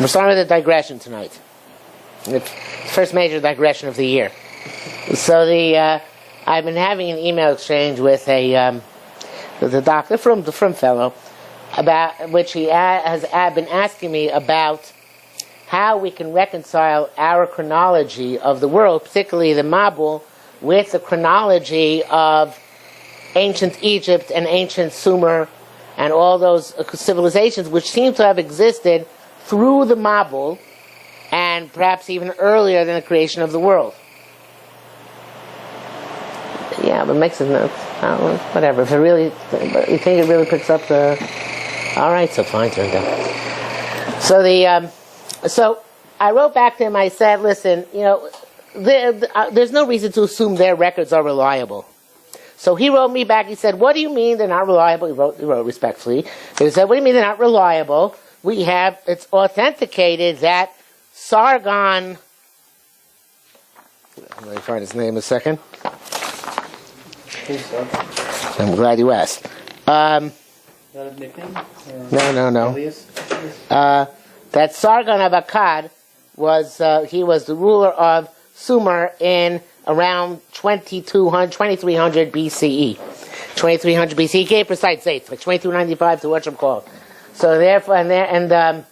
We're starting with a digression tonight. The first major digression of the year. So I've been having an email exchange with a doctor from fellow, about which he has been asking me about how we can reconcile our chronology of the world, particularly the Mabul, with the chronology of ancient Egypt and ancient Sumer and all those civilizations which seem to have existed through the Mabul and perhaps even earlier than the creation of the world. Yeah, but it makes it whatever. If it really, you think it really picks up the. All right, so fine, turned out. So I wrote back to him. I said, "Listen, there's no reason to assume their records are reliable." So he wrote me back. He said, "What do you mean they're not reliable?" He wrote respectfully. He said, "What do you mean they're not reliable? It's authenticated that Sargon." Let me find his name a second. I'm glad you asked. Not a nickname? No. That Sargon of Akkad was the ruler of Sumer in around 2300 BCE. 2300 BCE. He gave precise dates, like 2295 to what I'm called. So therefore, that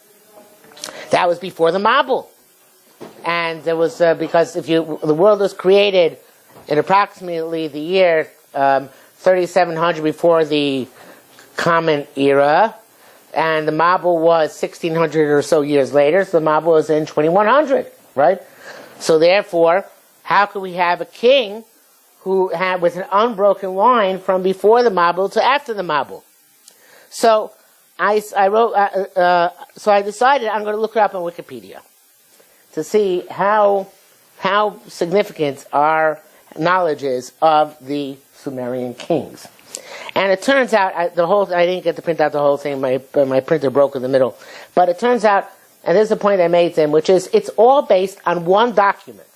was before the Mabul, and there was because the world was created in approximately the year 3700 before the Common Era, and the Mabul was 1600 or so years later. So the Mabul was in 2100, right? So therefore, how could we have a king who had with an unbroken line from before the Mabul to after the Mabul? So I decided I'm going to look it up on Wikipedia to see how significant our knowledge is of the Sumerian kings. And it turns out, I didn't get to print out the whole thing, my printer broke in the middle. But it turns out, and this is the point I made to him, which is it's all based on one document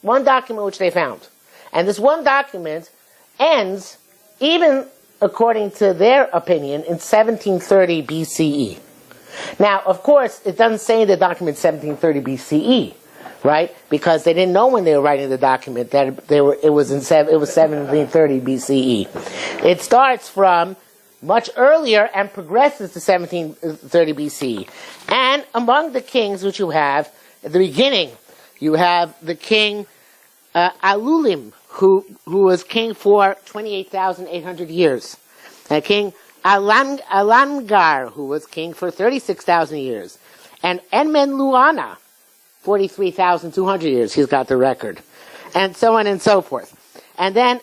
which they found. And this one document ends, even according to their opinion, in 1730 BCE. Now, of course, it doesn't say in the document 1730 BCE, right? Because they didn't know when they were writing the document that it was 1730 BCE. It starts from much earlier and progresses to 1730 BCE. And among the kings which you have at the beginning, you have the king Alulim, who was king for 28,800 years. And King Alangar, who was king for 36,000 years. And Enmenluana, 43,200 years. He's got the record. And so on and so forth. And then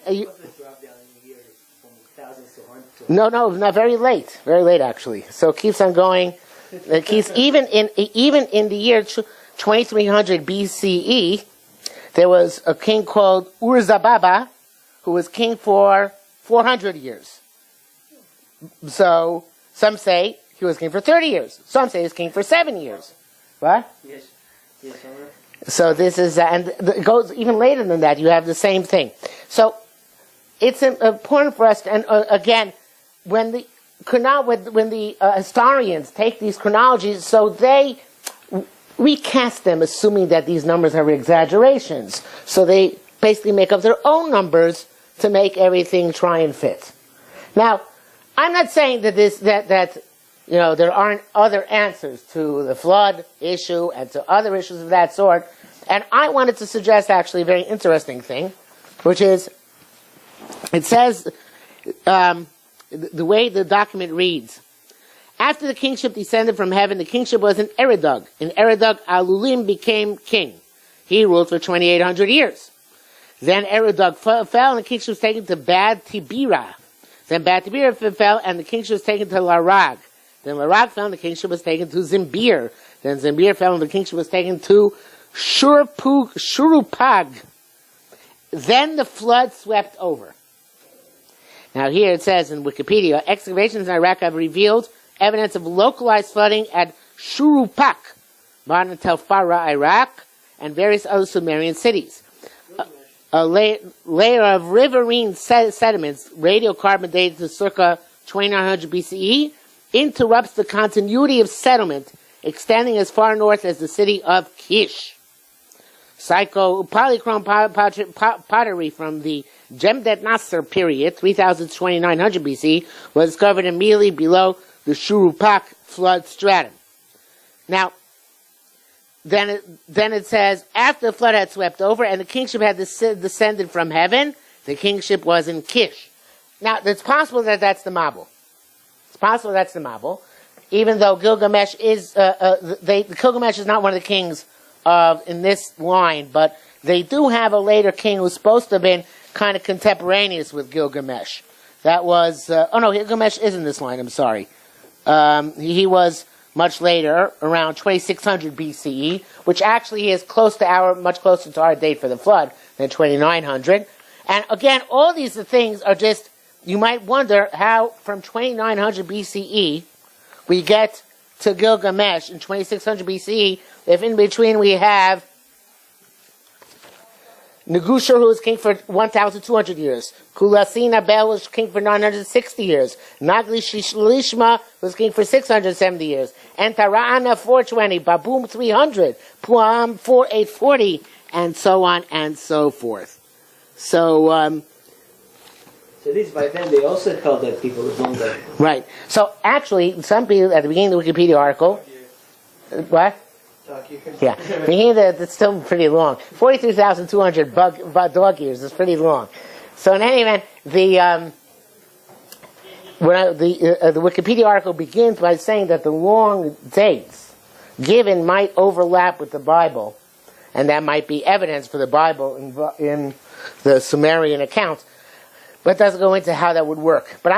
No, not very late. Very late, actually. So it keeps on going. It keeps even in the year 2300 BCE, there was a king called Urzababa, who was king for 400 years. So some say he was king for 30 years. Some say he was king for 7 years. What? Yes. So this is, and it goes even later than that. You have the same thing. So it's important for us to, and again, when the historians take these chronologies, so they recast them, assuming that these numbers are exaggerations. So they basically make up their own numbers to make everything try and fit. Now, I'm not saying that there aren't other answers to the flood issue and to other issues of that sort. And I wanted to suggest actually a very interesting thing, which is, it says, the way the document reads, after the kingship descended from heaven, the kingship was in Eridug. In Eridug, Alulim became king. He ruled for 2,800 years. Then Eridug fell, and the kingship was taken to Bad Tibira. Then Bad Tibira fell, and the kingship was taken to Larag. Then Larag fell, and the kingship was taken to Zimbir. Then Zimbir fell, and the kingship was taken to Shurupag. Then the flood swept over. Now here it says in Wikipedia, excavations in Iraq have revealed evidence of localized flooding at Shurupak, modern Tel Farah, Iraq, and various other Sumerian cities. A layer of riverine sediments, radiocarbon dated to circa 2900 BCE, interrupts the continuity of settlement extending as far north as the city of Kish. Polychrome pottery from the Jemdet Nasser period, 3000 to 2900 BC, was discovered immediately below the Shurupak flood stratum. Now, then it says, after the flood had swept over and the kingship had descended from heaven, the kingship was in Kish. Now, it's possible that that's the Mabul. It's possible that's the Mabul, even though Gilgamesh is, Gilgamesh is not one of the kings in this line, but they do have a later king who's supposed to have been kind of contemporaneous with Gilgamesh. That was, Gilgamesh is in this line, I'm sorry. He was much later, around 2600 BCE, which actually is much closer to our date for the flood than 2900. And again, all these things are just, you might wonder how from 2900 BCE we get to Gilgamesh in 2600 BCE, if in between we have Negushar, who was king for 1,200 years. Kulasina Bel was king for 960 years. Nagli Shlishma was king for 670 years. And Tara'ana 420, Babum 300, Puam 840, and so on and so forth. So at least by then they also held that people lived longer. Right. So actually, some people at the beginning of the Wikipedia article, what? Yeah, that's still pretty long. 43,200 dog years is pretty long. So in any event, the Wikipedia article begins by saying that the long dates given might overlap with the Bible, and that might be evidence for the Bible in the Sumerian accounts, but doesn't go into how that would work. But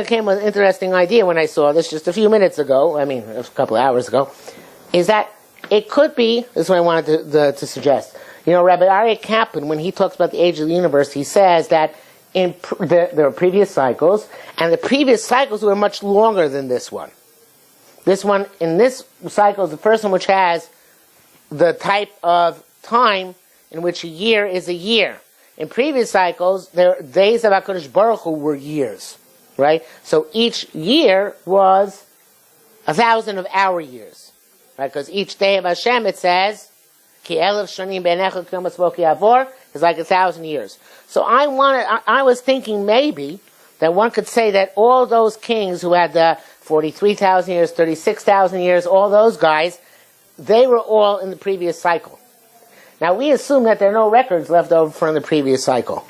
came with an interesting idea when I saw this just a few minutes ago. I mean, a couple of hours ago. Is that it could be, this is what I wanted to suggest. You know, Rabbi Aryeh Kaplan, when he talks about the age of the universe, he says that there were previous cycles, and the previous cycles were much longer than this one. In this cycle, is the first one which has the type of time in which a year is a year. In previous cycles, the days of HaKadosh Baruch Hu were years, right? So each year was 1,000 of our years. Right, because each day of Hashem, it says, Ki elef shanim beinecha k'yom hatzboki avor, is like 1,000 years. So I was thinking maybe that one could say that all those kings who had the 43,000 years, 36,000 years, all those guys, they were all in the previous cycle. Now we assume that there are no records left over from the previous cycle.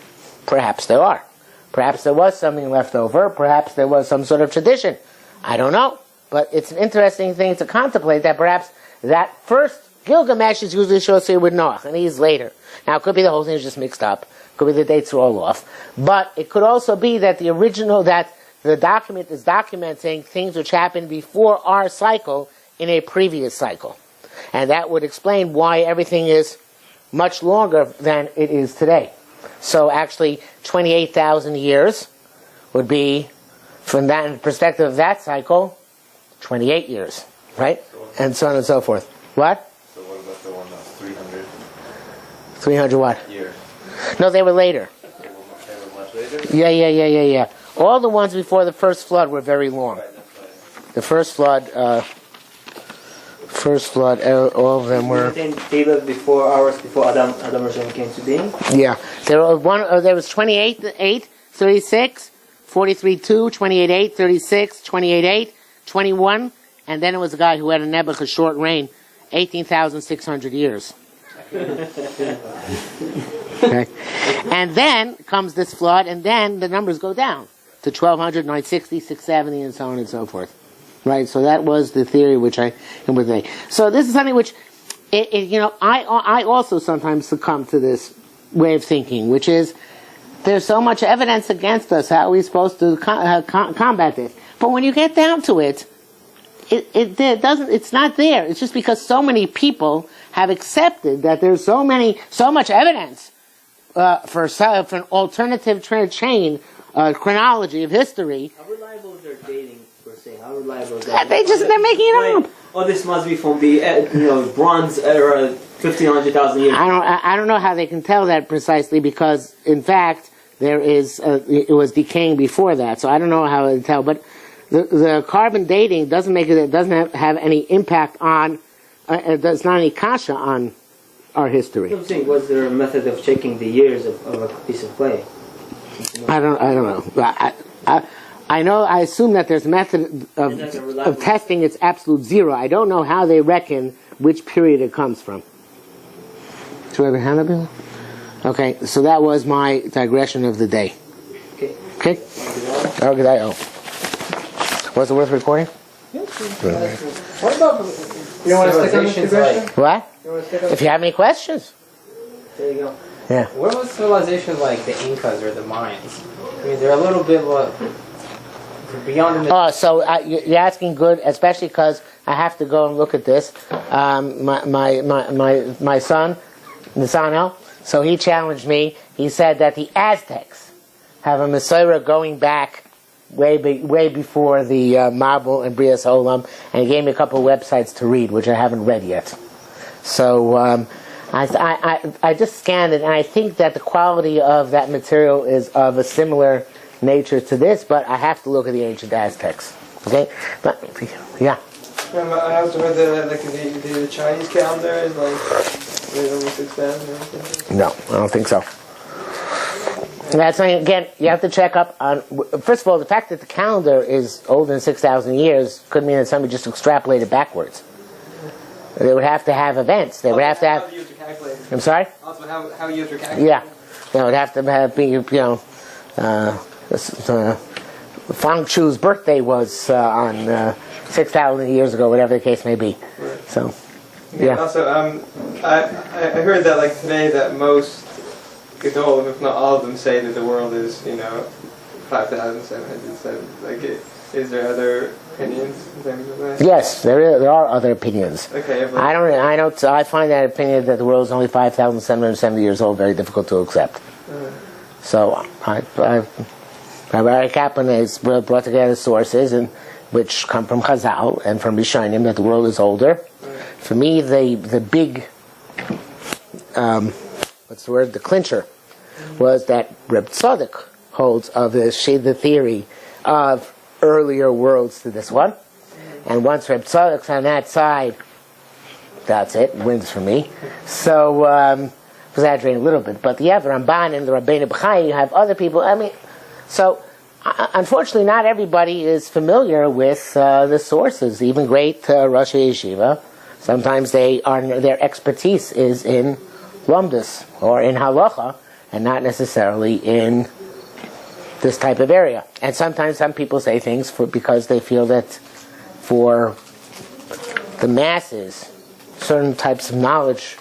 Perhaps there are. Perhaps there was something left over. Perhaps there was some sort of tradition. I don't know. But it's an interesting thing to contemplate that perhaps that first Gilgamesh is usually associated with Noach, and he's later. Now, it could be the whole thing is just mixed up. It could be the dates are all off. But it could also be that that the document is documenting things which happened before our cycle in a previous cycle. And that would explain why everything is much longer than it is today. So actually, 28,000 years would be, from that perspective of that cycle, 28 years, right? And so on and so forth. What? So what about the one that's 300? 300 what? Years. No, they were later. They were much later? Yeah. All the ones before the first flood were very long. Right, that's right. The first flood, all of them were... They lived before ours, before Adam Rishon came to being? Yeah. There was 28, 36, 43, 2, 28, 8, 36, 28, 8, 21, and then it was a guy who had a Nebuch, a short reign, 18,600 years. Okay. And then comes this flood, and then the numbers go down to 1,200, 960, 670, and so on and so forth. Right? So that was the theory which I came with today. So this is something which, I also sometimes succumb to this way of thinking, which is, there's so much evidence against us. How are we supposed to combat this? But when you get down to it, it's not there. It's just because so many people have accepted that there's so much evidence for an alternative chain chronology of history. How reliable is their dating, per se? How reliable is that? They're making it up. Oh, this must be from the Bronze era, 1,500,000 years. I don't know how they can tell that precisely because, in fact, it was decaying before that. So I don't know how to tell. But the carbon dating doesn't make it doesn't have any impact on. There's not any kasha on our history. I'm saying, was there a method of checking the years of a piece of clay? I don't know. I assume that there's a method of testing its absolute zero. I don't know how they reckon which period it comes from. Do you have a hand up here? Okay, so that was my digression of the day. Okay? Was it worth recording? What about you want to stick on this digression? What? You want to stick on If you have any questions. There you go. Yeah. What about civilizations like the Incas or the Mayans? I mean, they're a little bit beyond the... Oh, so you're asking good, especially because I have to go and look at this. My son, Nisano, so he challenged me. He said that the Aztecs have a Messiah going back way before the Marble and Brias Olam, and he gave me a couple of websites to read, which I haven't read yet. So I just scanned it, and I think that the quality of that material is of a similar nature to this, but I have to look at the ancient Aztecs. Okay, but yeah. I also read that the Chinese calendar is like almost 6,000. No, I don't think so. That's again, you have to check up on. First of all, the fact that the calendar is older than 6,000 years could mean that somebody just extrapolated backwards. They would have to have events. They would have to have. I'm sorry. Also, how years are calculated. Yeah, they would have to have Fang Chu's birthday was on 6,000 years ago, whatever the case may be. Right. So, yeah. Also, I heard that like today that most Gedolim, if not all of them, say that the world is 5,707. Like, is there other opinions in terms of that? Yes, there are other opinions. Okay. I find that opinion that the world is only 5,770 years old very difficult to accept. So Rabbi Kaplan has brought together sources which come from Chazal and from Rishonim that the world is older. For me, the big the clincher was that Reb Tzadok holds of the theory of earlier worlds to this one. And once Reb Tzadok's on that side, that's it, wins for me. So, exaggerating a little bit, but the Ramban and the Rabbeinu B'chai, you have other people, so unfortunately not everybody is familiar with the sources, even great Rosh Yeshiva. Sometimes their expertise is in Lumdus or in Halacha, and not necessarily in this type of area. And sometimes some people say things because they feel that for the masses, certain types of knowledge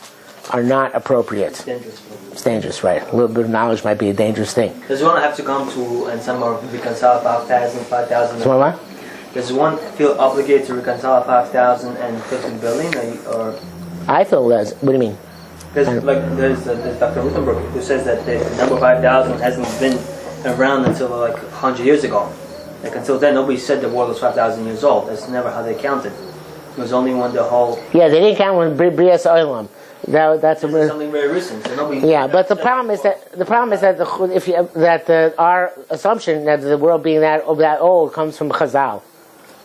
are not appropriate. It's dangerous, right? A little bit of knowledge might be a dangerous thing. Does one have to come to and some are reconcile 5,000? So what? Does one feel obligated to reconcile 5,000 and 15 billion, or? I feel that. What do you mean? There's Dr. Rutenberg who says that the number 5,000 hasn't been around until like 100 years ago. Like until then, nobody said the world was 5,000 years old. That's never how they counted. It was only when the whole. Yeah, they didn't count when Brias Olam. That's something very recent. So nobody. Yeah, but the problem is that our assumption that the world being that old comes from Chazal,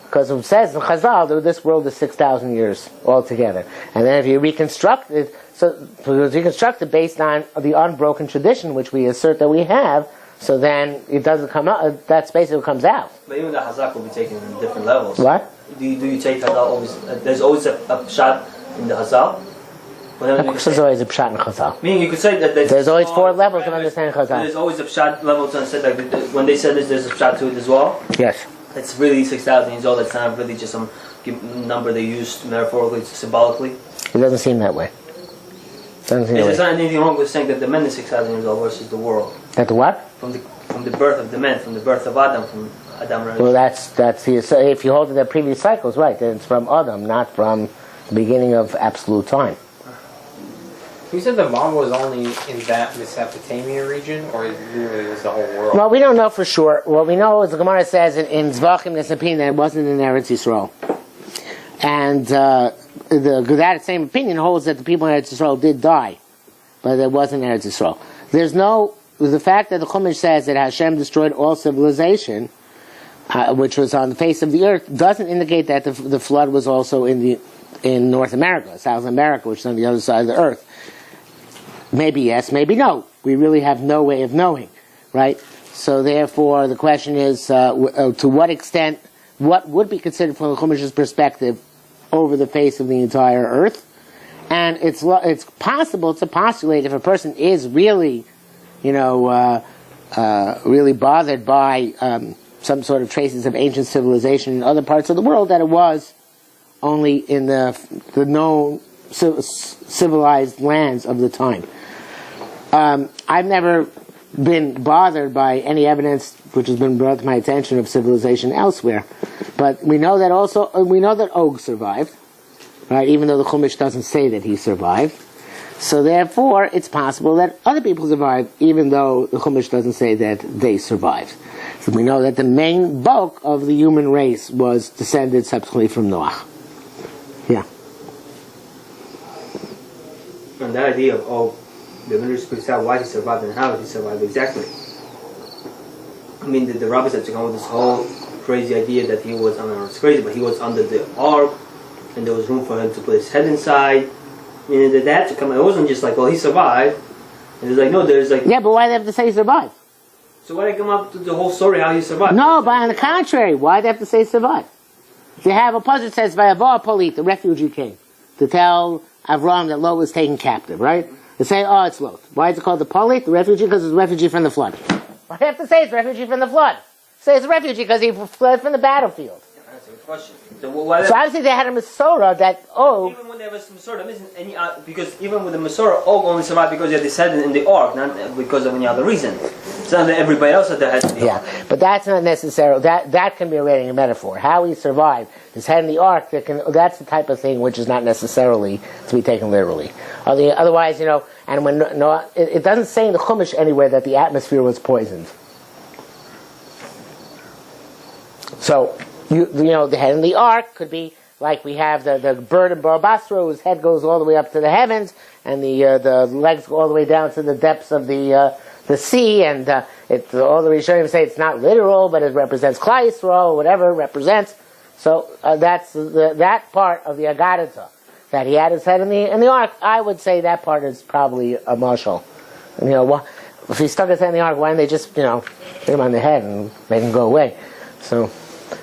because it says in Chazal that this world is 6,000 years altogether, and then if you reconstruct it, based on the unbroken tradition which we assert that we have, so then it doesn't come out. That basically comes out. But even the Hazak will be taken in different levels. What? Do you take Hazal always? There's always a shot in the Hazal. There's always a pshat in Chazal. Meaning you could say that there's always four levels of understanding Chazal. There's always a pshat level to understand. Like when they said this, there's a pshat to it as well. Yes. It's really 6,000 years old. It's not really just some number they used metaphorically, symbolically. It doesn't seem that way. There's not anything wrong with saying that the man is 6,000 years old versus the world. That the what? From the birth of the man, from the birth of Adam, from Adam. Well, that's the. So if you hold to the previous cycles, right? Then it's from Adam, not from the beginning of absolute time. You said the bomb was only in that Mesopotamia region, or it literally was the whole world? Well, we don't know for sure. What we know is the Gemara says in Zvachim Nesapin that it wasn't in Eretz Yisrael. And that same opinion holds that the people in Eretz Yisrael did die, but it wasn't in Eretz Yisrael. The fact that the Chumash says that Hashem destroyed all civilization, which was on the face of the earth, doesn't indicate that the flood was also in North America, South America, which is on the other side of the earth. Maybe yes, maybe no. We really have no way of knowing, right? So therefore, the question is, to what extent, what would be considered from the Chumash's perspective over the face of the entire earth? And it's possible to postulate if a person is really, really bothered by some sort of traces of ancient civilization in other parts of the world, that it was only in the known civilized lands of the time. I've never been bothered by any evidence which has been brought to my attention of civilization elsewhere, but we know that Og survived, right? Even though the Chumash doesn't say that he survived, so therefore it's possible that other people survived, even though the Chumash doesn't say that they survived. So we know that the main bulk of the human race was descended subsequently from Noah. Yeah. And that idea of Og, the Midrash speaks out why he survived and how he survived exactly. I mean, the rabbis have to come with this whole crazy idea that he was, I don't know, it's crazy, but he was under the ark, and there was room for him to put his head inside. I mean, they had to come. It wasn't just like, well, he survived. And it's like, no, there's like. Yeah, but why do they have to say he survived? So why did they come up with the whole story how he survived? No, but on the contrary, why do they have to say survived? They have a puzzle that says, "Vayavo Polit," the refugee came to tell Avram that Lot was taken captive, right? They say, oh, it's Lot. Why is it called the Polit, the refugee? Because it's a refugee from the flood. Why do you have to say it's a refugee from the flood? Say it's a refugee because he fled from the battlefield. That's a good question. So obviously they had a Masorah that, even when there was Masorah, there isn't any, because even with the Masorah, Og only survived because he had descended in the ark, not because of any other reason. It's not that everybody else had the head in the ark. But that's not necessarily, that can be relating a metaphor. How he survived, his head in the ark, that's the type of thing which is not necessarily to be taken literally. Otherwise, and when Noah, it doesn't say in the Chumash anywhere that the atmosphere was poisoned. So, the head in the ark could be like we have the bird in Bar Basra, whose head goes all the way up to the heavens, and the legs go all the way down to the depths of the sea, and all the Rishonim say it's not literal, but it represents Klal Yisrael, whatever it represents. So that's that part of the Agadah, that he had his head in the ark. I would say that part is probably a mashal. If he stuck his head in the ark, why didn't they just hit him on the head and make him go away? So.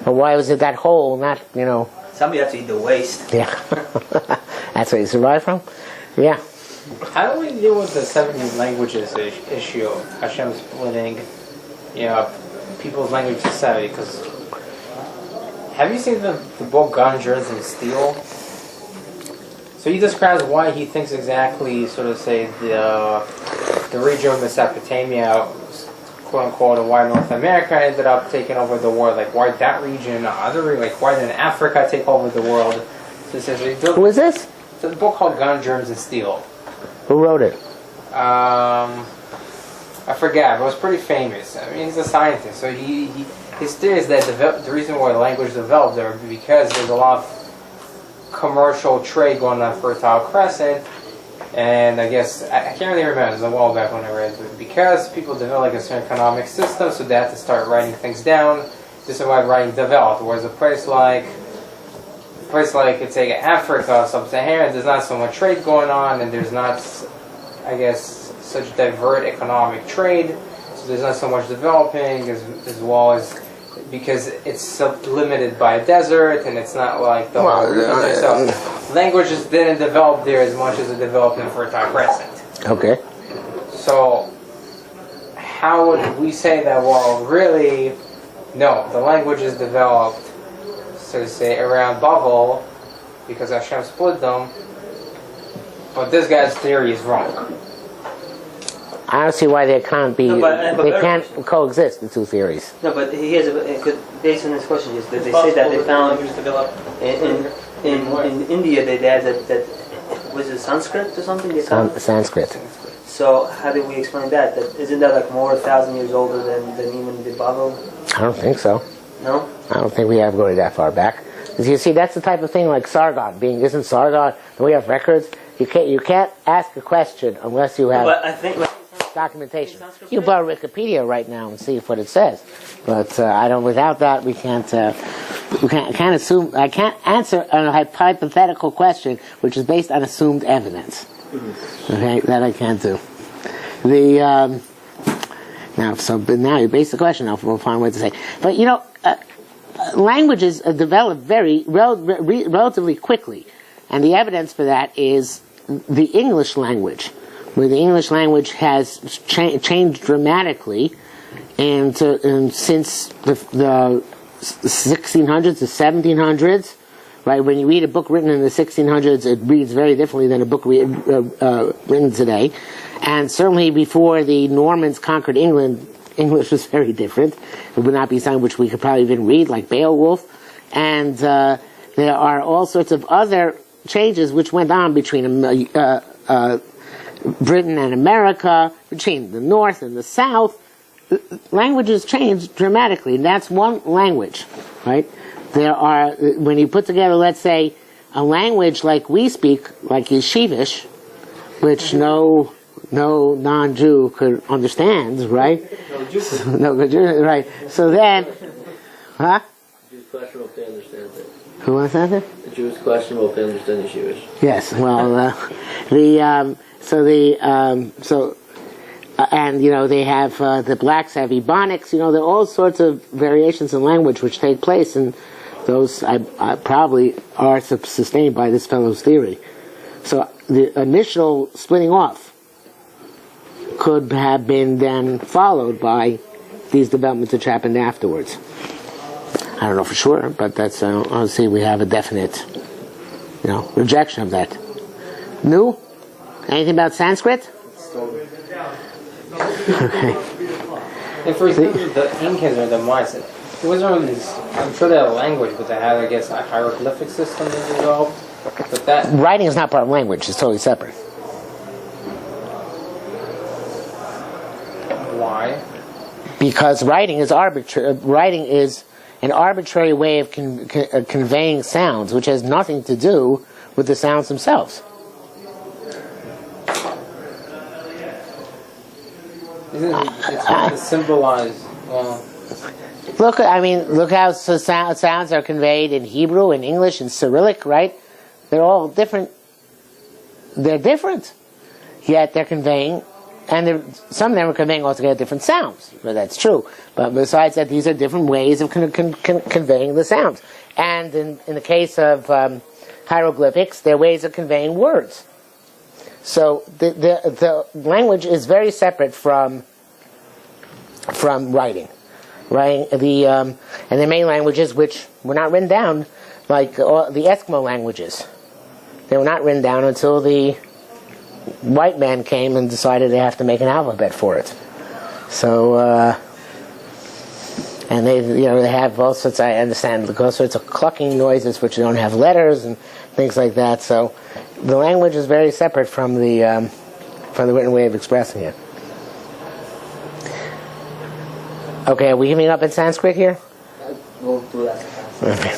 But why was it that hole, not, Somebody had to eat the waste. Yeah. That's where you survived from? Yeah. How do we deal with the 70 languages issue? Hashem splitting, people's language to 70? Because have you seen the book Gun, Germs, and Steel? So he describes why he thinks exactly, the region of Mesopotamia, quote unquote, and why North America ended up taking over the world, like why that region, why didn't Africa take over the world? So who is this? It's a book called Gun, Germs, and Steel. Who wrote it? I forget, but it was pretty famous. I mean, he's a scientist, so his theory is that the reason why language developed there is because there's a lot of commercial trade going on Fertile Crescent. And I guess, I can't really remember, it was a while back when I read it, because people develop a certain economic system, so they have to start writing things down. This is why writing developed. Whereas a place like it's like Africa, Sub-Saharan, there's not so much trade going on, and there's not, I guess, such divert economic trade, so there's not so much developing, as well as, because it's limited by a desert, and it's not like the whole region. So languages didn't develop there as much as it developed in Fertile Crescent. Okay. So how would we say that, well, really, no, the languages developed, so to say, around Babel, because Hashem split them, but this guy's theory is wrong. I don't see why they can't be. They can't coexist, the two theories. No, but he has based on this question, is that they say that they found in India they had that was it Sanskrit or something? They found Sanskrit. So how do we explain that? Isn't that like more 1,000 years older than even the Bible? I don't think so. No. I don't think we have to go that far back. Because you see, that's the type of thing like Sargon. Isn't Sargon? Do we have records? You can't ask a question unless you have. But I think. documentation. You borrow Wikipedia right now and see what it says. But I don't. Without that, we can't assume. I can't answer a hypothetical question which is based on assumed evidence. Okay, that I can't do. But now you base the question. We'll find what to say. But languages develop relatively quickly, and the evidence for that is the English language, where the English language has changed dramatically, and since the 1600s, the 1700s, right? When you read a book written in the 1600s, it reads very differently than a book written today, and certainly before the Normans conquered England, English was very different. It would not be something which we could probably even read, like Beowulf, and there are all sorts of other changes which went on between Britain and America, between the North and the South. Languages changed dramatically, and that's one language, right? There are, when you put together, let's say, a language like we speak, like Yeshivish, which no non-Jew could understand, right? No Jew, right? So then, huh? Jews question if they understand it. Who wants that? The Jews question if they understand the Jewish. Yes. Well, they have the blacks have Ebonics. There are all sorts of variations in language which take place, and those I probably are sustained by this fellow's theory. So the initial splitting off could have been then followed by these developments which happened afterwards. I don't know for sure, but that's honestly we have a definite, rejection of that. New? Anything about Sanskrit? Okay. And for example, the Incas or the Mayas, it wasn't really I'm sure they had a language, but they had, I guess, a hieroglyphic system that developed. But that writing is not part of language; it's totally separate. Why? Because writing is arbitrary. Writing is an arbitrary way of conveying sounds, which has nothing to do with the sounds themselves. Isn't it? It's meant to symbolize. Well, Look how sounds are conveyed in Hebrew, in English, in Cyrillic, right? They're all different. They're different, yet they're conveying, and some of them are conveying altogether different sounds. Well, that's true. But besides that, these are different ways of conveying the sounds. And in the case of hieroglyphics, they're ways of conveying words. So the language is very separate from writing. Right? And the main languages which were not written down, like the Eskimo languages, they were not written down until the white man came and decided they have to make an alphabet for it. So, and they have all sorts. I understand all sorts of clucking noises which don't have letters and things like that. So, the language is very separate from the written way of expressing it. Okay, are we giving up in Sanskrit here? We'll do that. Okay.